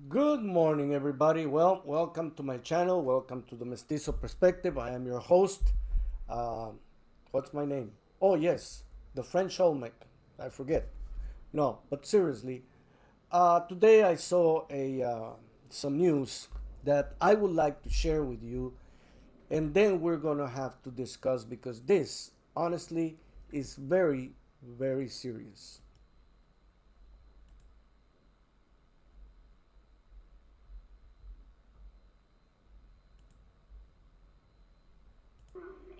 Good morning, everybody. Well, welcome to my channel. Welcome to the Mestizo Perspective. I am your host. Uh, what's my name? Oh, yes, the French Olmec. I forget. No, but seriously, today I saw some news that I would like to share with you, and then we're gonna have to discuss because this, honestly, is very, very serious.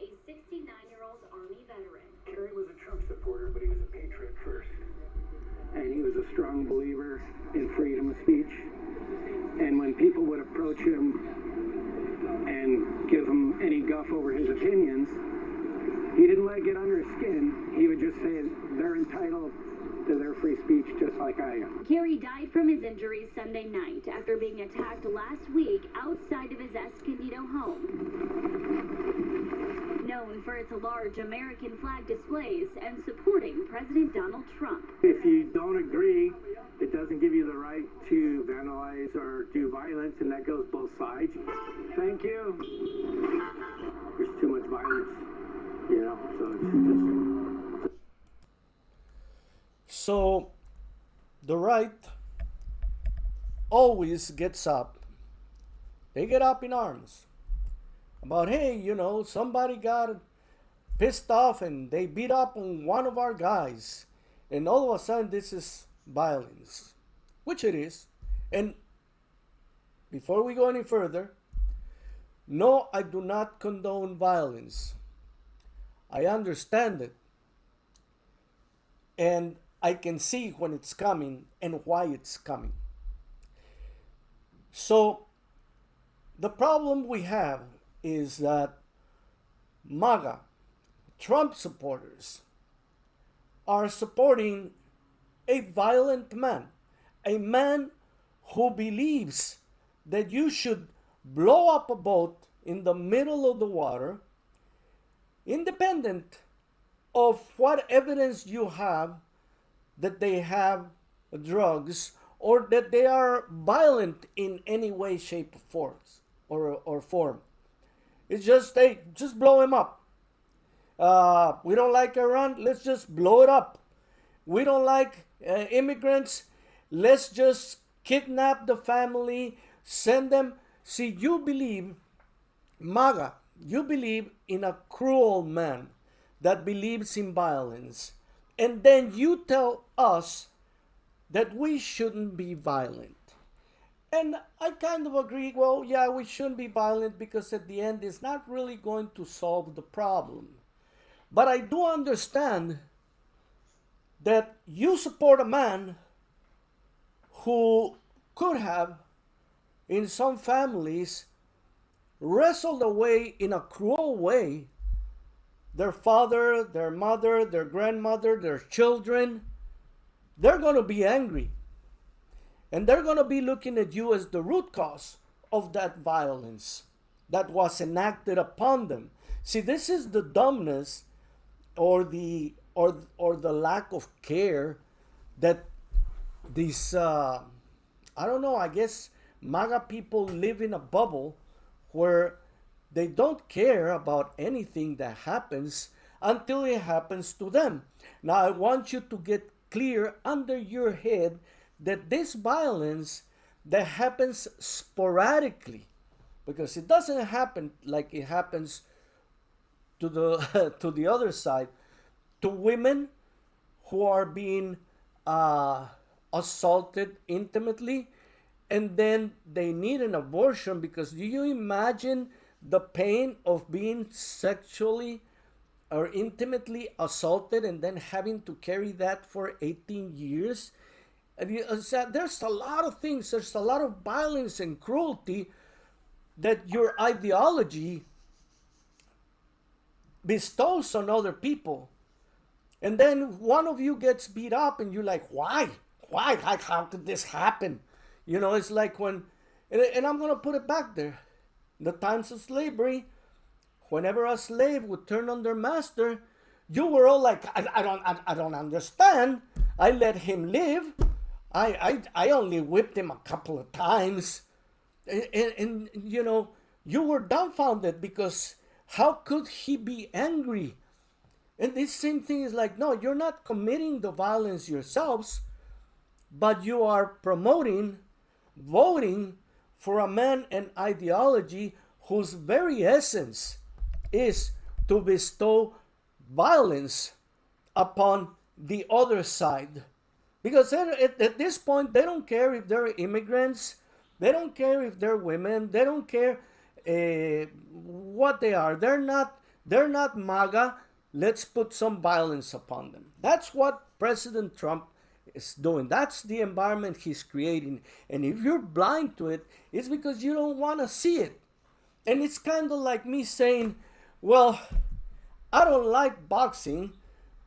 A 69-year-old Army veteran. Kerry was a Trump supporter, but he was a patriot first. And he was a strong believer in freedom of speech. And when people would approach him and give him any guff over his opinions, he didn't let it get under his skin. He would just say they're entitled to their free speech just like I am. Kerry died from his injuries Sunday night after being attacked last week outside of his Escondido home. Known for its large American flag displays and supporting President Donald Trump. If you don't agree, it doesn't give you the right to vandalize or do violence, and that goes both sides. Thank you. There's too much violence, so it's just... So, the right always gets up. They get up in arms about, hey, somebody got pissed off and they beat up on one of our guys. And all of a sudden, this is violence, which it is. And before we go any further, no, I do not condone violence. I understand it. And I can see when it's coming and why it's coming. So, the problem we have is that MAGA, Trump supporters, are supporting a violent man, a man who believes that you should blow up a boat in the middle of the water, independent of what evidence you have that they have drugs or that they are violent in any way, shape, or form. It's just, hey, just blow him up. We don't like Iran, let's just blow it up. We don't like immigrants, let's just kidnap the family, send them. See, you believe, MAGA, you believe in a cruel man that believes in violence. And then you tell us that we shouldn't be violent. And I kind of agree, well, yeah, we shouldn't be violent because at the end it's not really going to solve the problem. But I do understand that you support a man who could have, in some families, wrestled away in a cruel way their father, their mother, their grandmother, their children. They're going to be angry. And they're going to be looking at you as the root cause of that violence that was enacted upon them. See, this is the dumbness or the lack of care that these I don't know, I guess MAGA people live in a bubble where they don't care about anything that happens until it happens to them. Now, I want you to get clear under your head that this violence that happens sporadically, because it doesn't happen like it happens to the to the other side, to women who are being assaulted intimately, and then they need an abortion. Because do you imagine the pain of being sexually or intimately assaulted and then having to carry that for 18 years? And there's a lot of things, there's a lot of violence and cruelty that your ideology bestows on other people. And then one of you gets beat up and you're like, why? Why? How could this happen? It's like when, and I'm going to put it back there. The times of slavery, whenever a slave would turn on their master, you were all like, I don't understand. I let him live. I only whipped him a couple of times. And you know, you were dumbfounded because how could he be angry? And this same thing is like, no, you're not committing the violence yourselves, but you are promoting voting for a man and ideology whose very essence is to bestow violence upon the other side. Because at this point, they don't care if they're immigrants, they don't care if they're women, they don't care what they are. They're not MAGA. Let's put some violence upon them. That's what President Trump is doing. That's the environment he's creating. And if you're blind to it, it's because you don't want to see it. And it's kind of like me saying, well, I don't like boxing,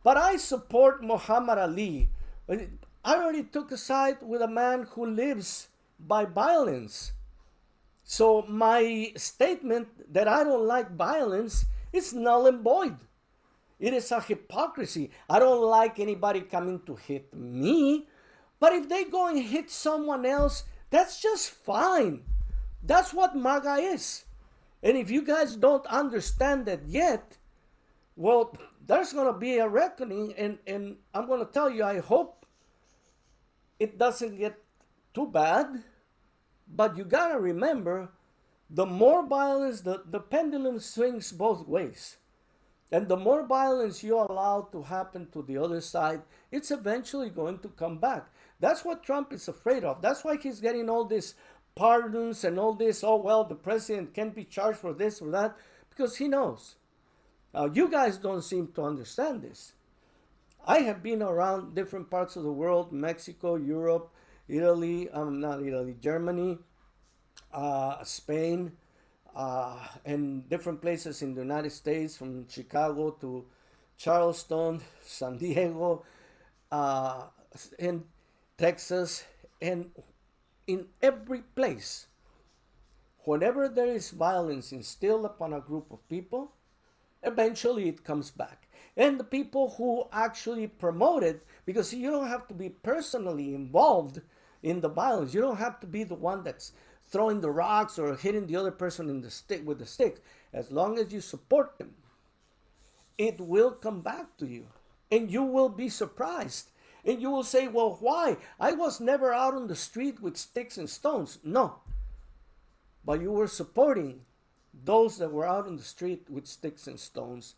but I support Muhammad Ali. I already took a side with a man who lives by violence. So my statement that I don't like violence is null and void. It is a hypocrisy. I don't like anybody coming to hit me, but if they go and hit someone else, that's just fine. That's what MAGA is. And if you guys don't understand that yet, well, there's going to be a reckoning, and I'm going to tell you, I hope it doesn't get too bad, but you got to remember, the more violence, the pendulum swings both ways. And the more violence you allow to happen to the other side, it's eventually going to come back. That's what Trump is afraid of. That's why he's getting all these pardons and all this, oh, well, the president can't be charged for this or that, because he knows. Now, you guys don't seem to understand this. I have been around different parts of the world, Mexico, Europe, Italy, not Italy, Germany, Spain, and different places in the United States, from Chicago to Charleston, San Diego, and Texas, and in every place, whenever there is violence instilled upon a group of people, eventually it comes back. And the people who actually promote it, because you don't have to be personally involved in the violence. You don't have to be the one that's throwing the rocks or hitting the other person in the stick with the stick. As long as you support them, it will come back to you, and you will be surprised. And you will say, well, why? I was never out on the street with sticks and stones. No. But you were supporting those that were out on the street with sticks and stones,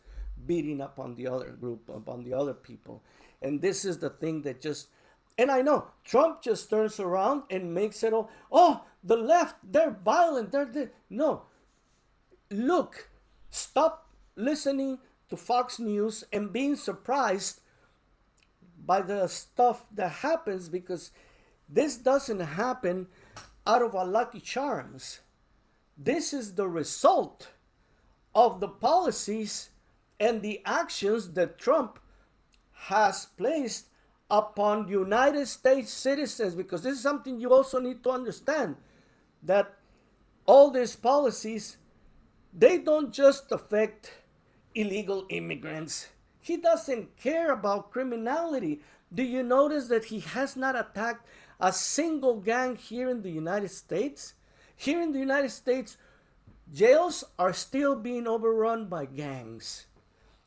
beating up on the other group, upon the other people. And this is the thing that just, and I know, Trump just turns around and makes it all, oh, the left, they're violent, no. Look, stop listening to Fox News and being surprised by the stuff that happens, because this doesn't happen out of a lucky charms. This is the result of the policies and the actions that Trump has placed upon United States citizens, because this is something you also need to understand, that all these policies, they don't just affect illegal immigrants. He doesn't care about criminality. Do you notice that he has not attacked a single gang here in the United States? Here in the United States, jails are still being overrun by gangs.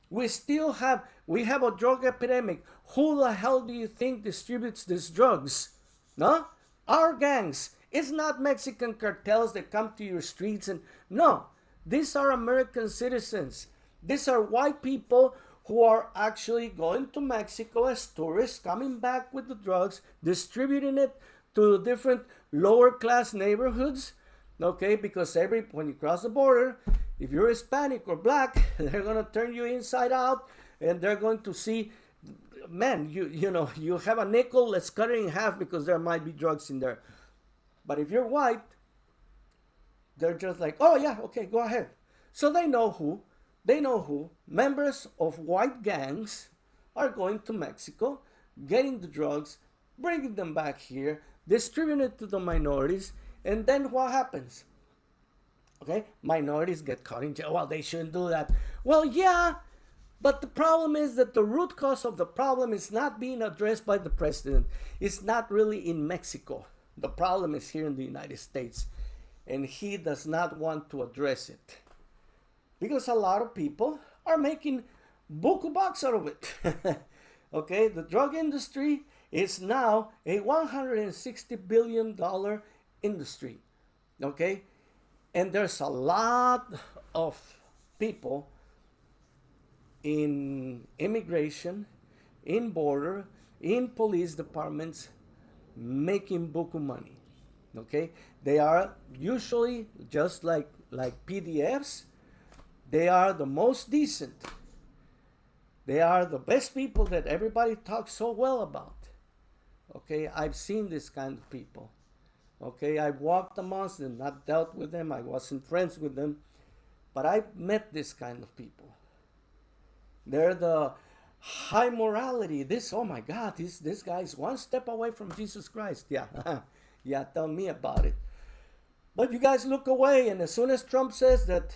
We have a drug epidemic. Who the hell do you think distributes these drugs? No? Our gangs. It's not Mexican cartels that come to your streets and no. These are American citizens. These are white people who are actually going to Mexico as tourists, coming back with the drugs, distributing it to different lower class neighborhoods. Okay, because when you cross the border, if you're Hispanic or black, they're going to turn you inside out, and they're going to see, man, you have a nickel, let's cut it in half because there might be drugs in there. But if you're white, they're just like, oh yeah, okay, go ahead. So they know who members of white gangs are going to Mexico, getting the drugs, bringing them back here, distributing it to the minorities, and then what happens? Okay, minorities get caught in jail. Well, they shouldn't do that. Well, yeah, But the problem is that the root cause of the problem is not being addressed by the president. It's not really in Mexico. The problem is here in the United States. And he does not want to address it. Because a lot of people are making buku bucks out of it. Okay, the drug industry is now a $160 billion industry. Okay, and there's a lot of people in immigration, in border, in police departments making buku money. Okay, they are usually just like PDFs. They are the most decent. They are the best people that everybody talks so well about. Okay, I've seen this kind of people. Okay, I've walked amongst them, not dealt with them, I wasn't friends with them, but I've met this kind of people. They're the high morality. Oh my God, this guy's one step away from Jesus Christ. Yeah, yeah, tell me about it. But you guys look away, and as soon as Trump says that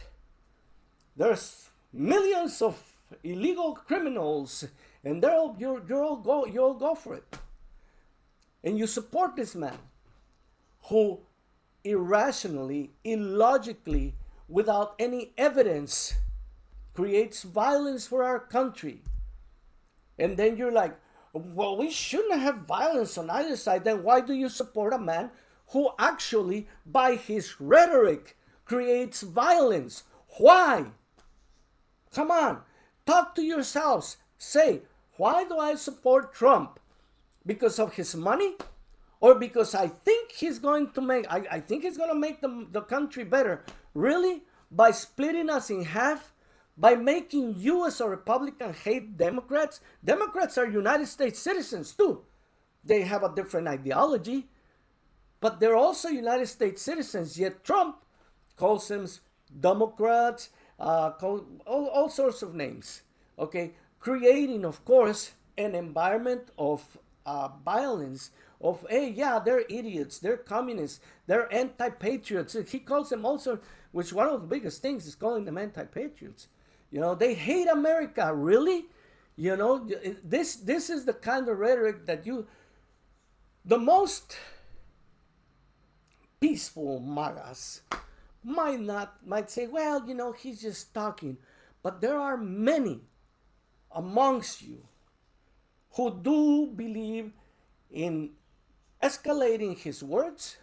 there's millions of illegal criminals, and you'll go for it, and you support this man who irrationally, illogically, without any evidence, creates violence for our country. And then you're like, well, we shouldn't have violence on either side. Then why do you support a man who actually, by his rhetoric, creates violence? Why? Come on, talk to yourselves. Say, why do I support Trump? Because of his money? Or because I think he's going to make, I think he's going to make the country better. Really? By splitting us in half? By making you as a Republican hate Democrats? Democrats are United States citizens too. They have a different ideology, but they're also United States citizens. Yet Trump calls them Democrats, all sorts of names. Okay, creating, of course, an environment of violence. Of, hey, yeah, they're idiots, they're communists, they're anti-patriots. He calls them also, which one of the biggest things is calling them anti-patriots. You know, they hate America, really? You know, this is the kind of rhetoric that the most peaceful MAGAs might say, well, you know, he's just talking. But there are many amongst you who do believe in escalating his words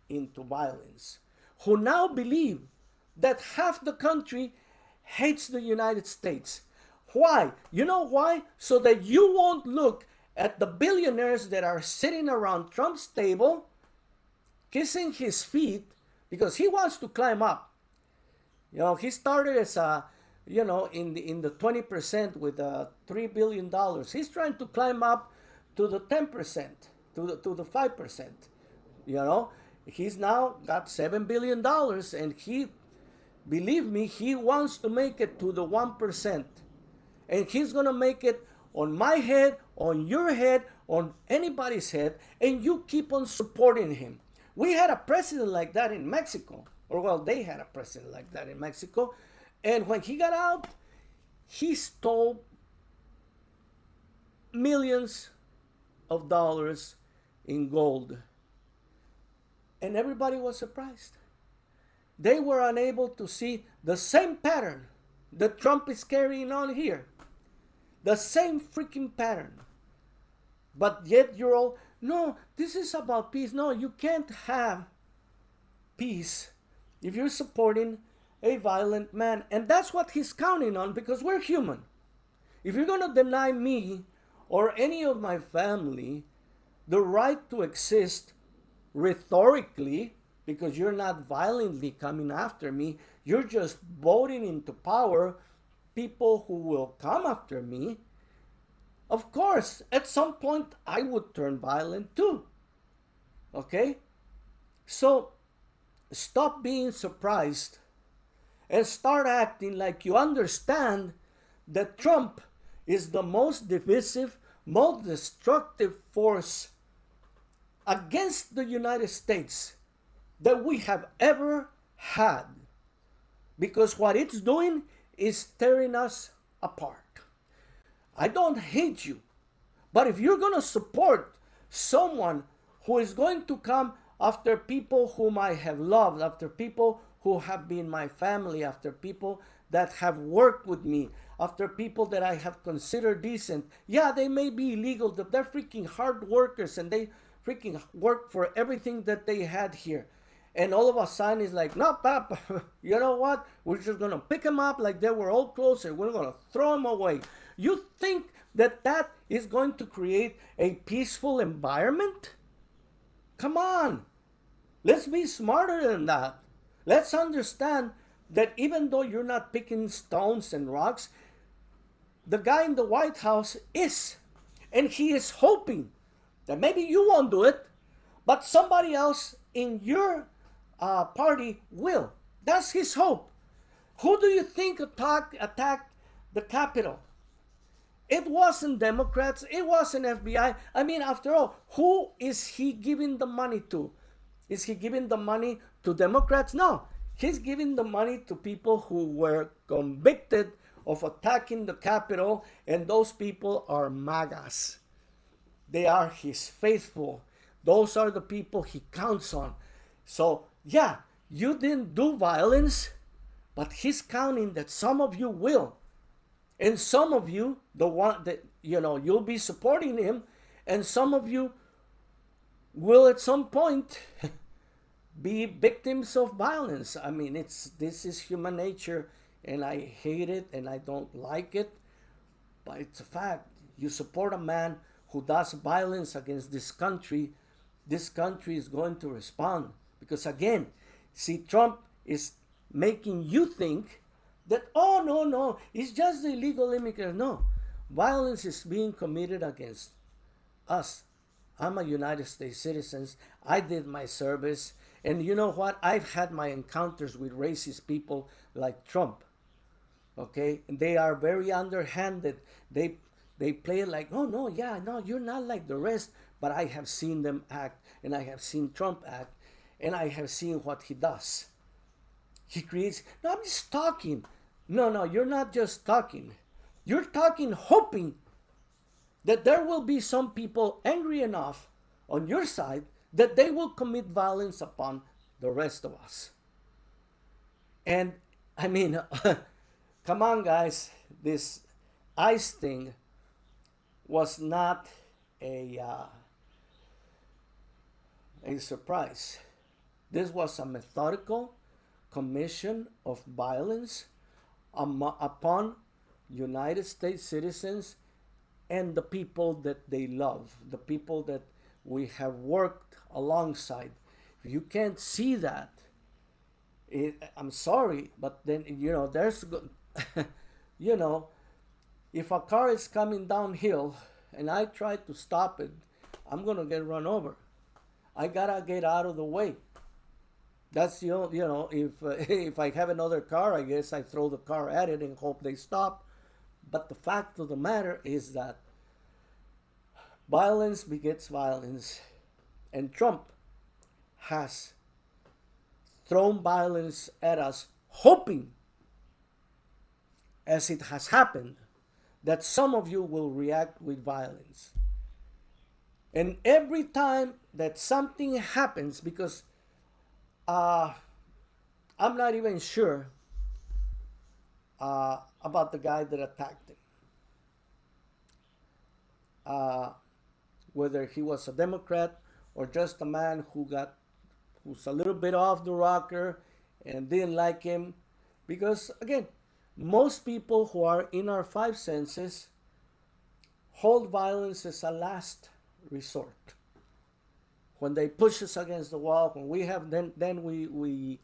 into violence, who now believe that half the country hates the United States. Why? You know why? So that you won't look at the billionaires that are sitting around Trump's table, kissing his feet, because he wants to climb up. You know, he started as a, you know, in the 20% with $3 billion. He's trying to climb up to the 10%. To the 5%, you know, he's now got $7 billion, and he, believe me, he wants to make it to the 1%, and he's gonna make it on my head, on your head, on anybody's head, and you keep on supporting him. We had a president like that in Mexico, or well, they had a president like that in Mexico, and when he got out, he stole millions of dollars in gold. And everybody was surprised. They were unable to see the same pattern that Trump is carrying on here. The same freaking pattern. But yet you're all, no, this is about peace. No, you can't have peace if you're supporting a violent man. And that's what he's counting on, because we're human. If you're going to deny me or any of my family the right to exist rhetorically, because you're not violently coming after me, you're just voting into power people who will come after me, of course, at some point I would turn violent too. Okay? So stop being surprised and start acting like you understand that Trump is the most divisive, most destructive force against the United States that we have ever had. Because what it's doing is tearing us apart. I don't hate you. But if you're going to support someone who is going to come after people whom I have loved, after people who have been my family, after people that have worked with me, after people that I have considered decent, yeah, they may be illegal, but they're freaking hard workers and they freaking work for everything that they had here. And all of a sudden it's like, no, Pap, you know what? We're just going to pick them up like they were all close and we're going to throw them away. You think that that is going to create a peaceful environment? Come on. Let's be smarter than that. Let's understand that even though you're not picking stones and rocks, the guy in the White House is. And he is hoping that maybe you won't do it, but somebody else in your party will. That's his hope. Who do you think attacked the Capitol? It wasn't Democrats. It wasn't FBI. I mean, after all, who is he giving the money to? Is he giving the money to Democrats? No. He's giving the money to people who were convicted of attacking the Capitol, and those people are MAGAs. They are his faithful. Those are the people he counts on. So, yeah, you didn't do violence, but he's counting that some of you will. And some of you, the one that, you'll be supporting him, and some of you will at some point be victims of violence. I mean, this is human nature, and I hate it and I don't like it, but it's a fact. You support a man who does violence against this country is going to respond. Because again, see, Trump is making you think that, oh, no, it's just the illegal immigrants. No, violence is being committed against us. I'm a United States citizen. I did my service. And you know what? I've had my encounters with racist people like Trump. Okay? And they are very underhanded. They play like, oh, no, you're not like the rest. But I have seen them act, and I have seen Trump act, and I have seen what he does. He creates, no, I'm just talking. No, you're not just talking. You're talking hoping that there will be some people angry enough on your side that they will commit violence upon the rest of us. And I mean, come on, guys, this ICE thing was not a surprise. This was a methodical commission of violence upon United States citizens and the people that they love, the people that we have worked alongside. If you can't see that, I'm sorry, but then, there's, if a car is coming downhill and I try to stop it, I'm going to get run over. I got to get out of the way. That's, if I have another car, I guess I throw the car at it and hope they stop. But the fact of the matter is that violence begets violence. And Trump has thrown violence at us, hoping, as it has happened, that some of you will react with violence. And every time that something happens, because I'm not even sure about the guy that attacked him. Whether he was a Democrat or just a man who's a little bit off the rocker and didn't like him. Because again, most people who are in our five senses hold violence as a last resort. When they push us against the wall, when we have, then we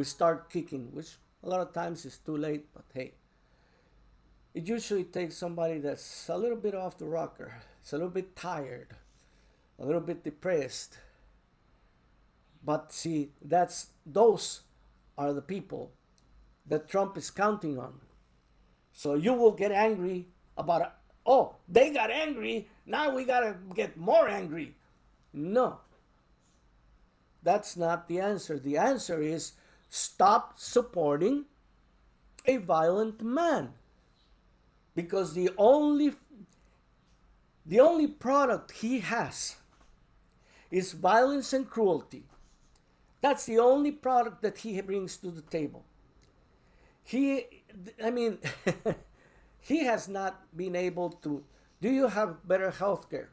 start kicking, which a lot of times is too late, but hey. It usually takes somebody that's a little bit off the rocker. It's a little bit tired, a little bit depressed. But see, those are the people that Trump is counting on. So you will get angry about, oh, they got angry, now we gotta get more angry. No. That's not the answer. The answer is stop supporting a violent man. Because the only The only product he has is violence and cruelty. That's the only product that he brings to the table. He, I mean, he has not been able to. Do you have better health care?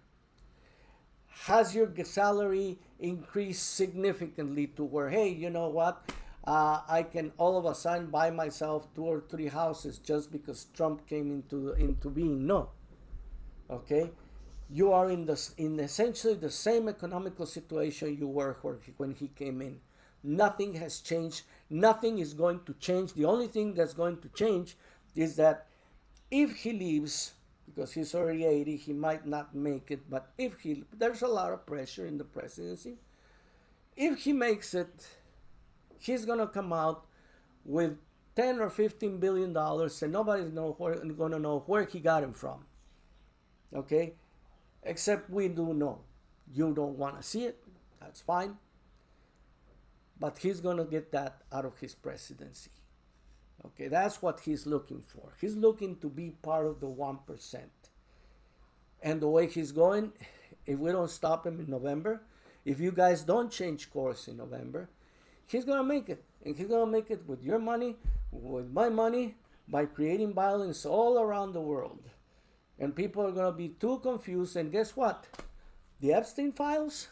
Has your salary increased significantly to where, hey, you know what? I can all of a sudden buy myself 2 or 3 houses just because Trump came into being? No. Okay, you are in essentially the same economical situation you were when he came in. Nothing has changed. Nothing is going to change. The only thing that's going to change is that if he leaves, because he's already 80, he might not make it, but there's a lot of pressure in the presidency. If he makes it, he's going to come out with 10 or 15 billion dollars, and nobody's going to know where he got him from. Okay, except we do know. You don't want to see it, that's fine, but he's going to get that out of his presidency. Okay, that's what he's looking for. He's looking to be part of the 1%. And the way he's going, if we don't stop him in November, if you guys don't change course in November, he's going to make it. And he's going to make it with your money, with my money, by creating violence all around the world. And people are going to be too confused. And guess what? The Epstein files,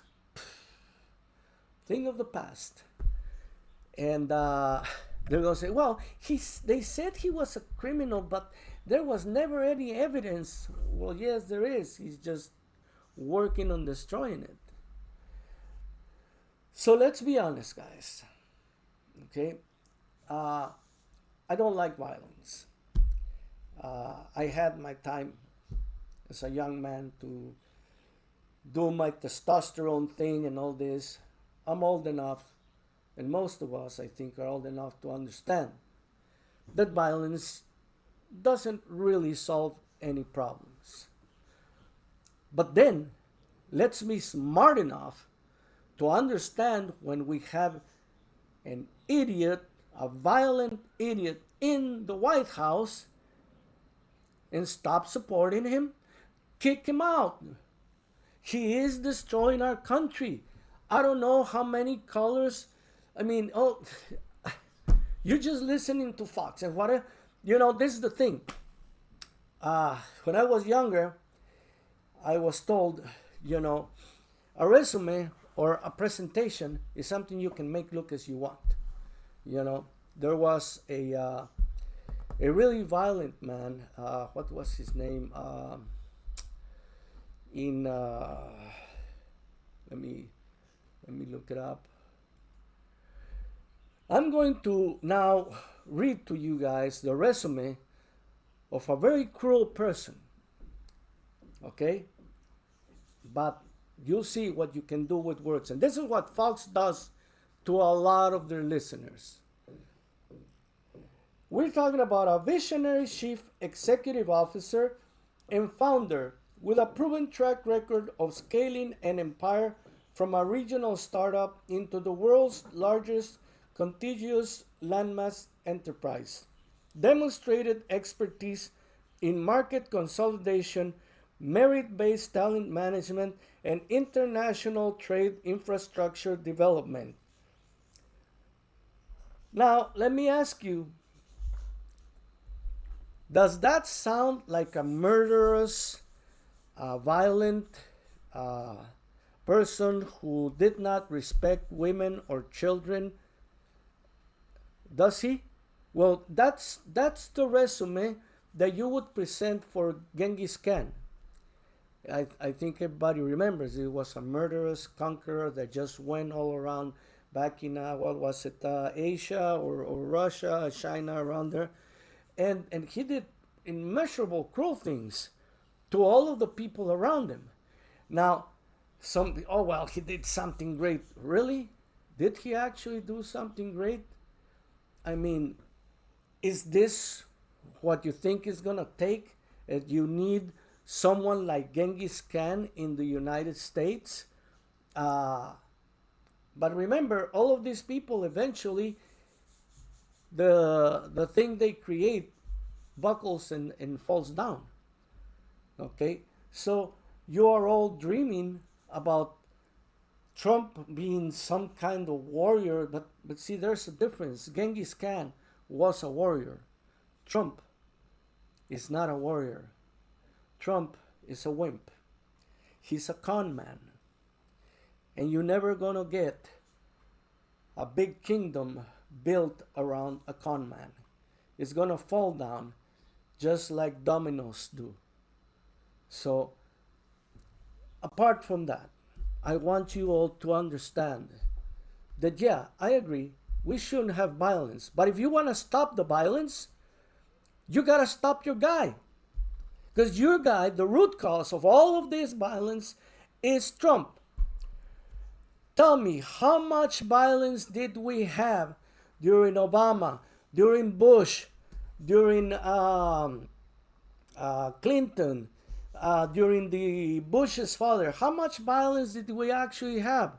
thing of the past. And they're going to say, well, they said he was a criminal, but there was never any evidence. Well, yes, there is. He's just working on destroying it. So let's be honest, guys. Okay? I don't like violence. I had my time as a young man to do my testosterone thing and all this. I'm old enough, and most of us, I think, are old enough to understand that violence doesn't really solve any problems. But then, let's be smart enough to understand when we have an idiot, a violent idiot in the White House, and stop supporting him, kick him out. He is destroying our country. I don't know how many colors. I mean, you're just listening to Fox and what, this is the thing. When I was younger, I was told, a resume or a presentation is something you can make look as you want. There was a really violent man. What was his name? Let me look it up. I'm going to now read to you guys the resume of a very cruel person. Okay? But you'll see what you can do with words. And this is what Fox does to a lot of their listeners. We're talking about a visionary chief executive officer and founder with a proven track record of scaling an empire from a regional startup into the world's largest contiguous landmass enterprise. Demonstrated expertise in market consolidation, merit-based talent management, and international trade infrastructure development. Now, let me ask you, does that sound like a murderous, violent person who did not respect women or children? Does he? Well, that's the resume that you would present for Genghis Khan. I think everybody remembers it was a murderous conqueror that just went all around back in, Asia or Russia, China, around there. And he did immeasurable cruel things to all of the people around him. Now, he did something great. Really? Did he actually do something great? I mean, is this what you think is going to take? You need someone like Genghis Khan in the United States? But remember, all of these people eventually, the thing they create buckles and falls down. Okay? So you are all dreaming about Trump being some kind of warrior, but see, there's a difference. Genghis Khan was a warrior. Trump is not a warrior. Trump is a wimp. He's a con man. And you're never gonna get a big kingdom built around a con man. It's gonna fall down just like dominoes do. So, apart from that, I want you all to understand that, yeah, I agree, we shouldn't have violence. But if you want to stop the violence, you got to stop your guy. Because your guy, the root cause of all of this violence is Trump. Tell me, how much violence did we have during Obama, during Bush, during Clinton, during the Bush's father? How much violence did we actually have?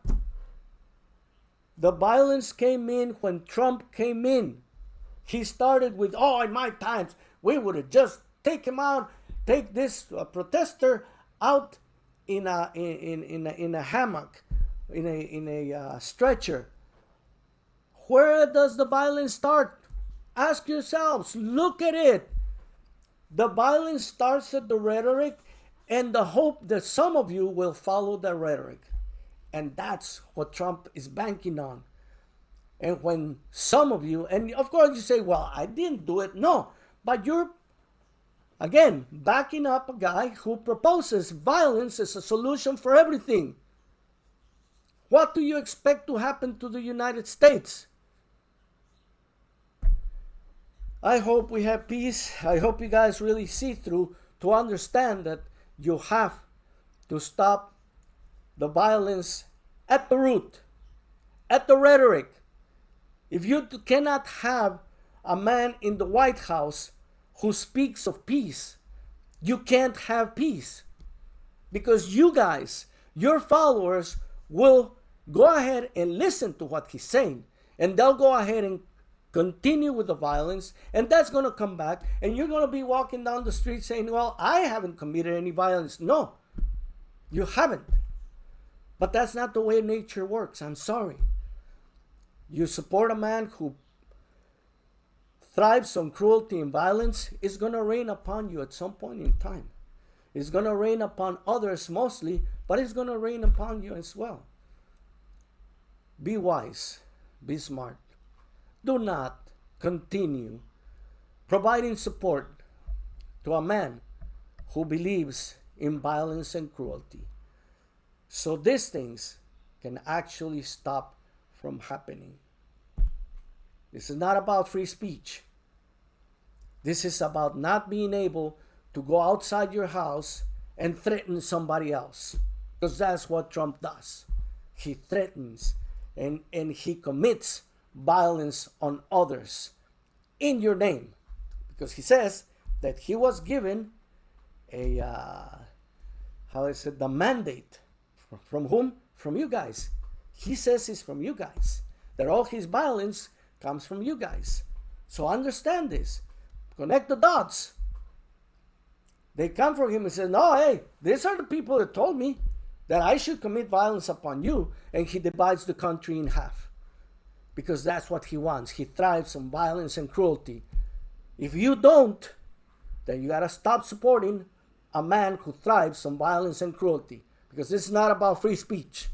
The violence came in when Trump came in. He started with, oh, in my times, we would have just take him out, take this protester out in a hammock, in a stretcher. Where does the violence start? Ask yourselves. Look at it. The violence starts at the rhetoric and the hope that some of you will follow the rhetoric. And that's what Trump is banking on. And when some of you, and of course you say, well, I didn't do it. No, but you're, again, backing up a guy who proposes violence as a solution for everything. What do you expect to happen to the United States? I hope we have peace. I hope you guys really see through to understand that you have to stop the violence at the root, at the rhetoric. If you cannot have a man in the White House who speaks of peace, you can't have peace. Because you guys, your followers, will go ahead and listen to what he's saying. And they'll go ahead and continue with the violence. And that's going to come back. And you're going to be walking down the street saying, well, I haven't committed any violence. No, you haven't. But that's not the way nature works. I'm sorry. You support a man who thrives on cruelty and violence, it's going to rain upon you at some point in time. It's going to rain upon others mostly, but it's going to rain upon you as well. Be wise. Be smart. Do not continue providing support to a man who believes in violence and cruelty. So these things can actually stop from happening. This is not about free speech. This is about not being able to go outside your house and threaten somebody else. Because that's what Trump does. He threatens and he commits violence on others in your name. Because he says that he was given the mandate. From whom? From you guys. He says it's from you guys. That all his violence comes from you guys. So understand this. Connect the dots. They come from him and say, no, hey, these are the people that told me that I should commit violence upon you. And he divides the country in half. Because that's what he wants. He thrives on violence and cruelty. If you don't, then you got to stop supporting a man who thrives on violence and cruelty. Because this is not about free speech.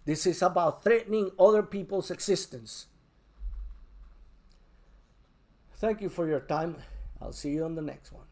This is about threatening other people's existence. Thank you for your time. I'll see you on the next one.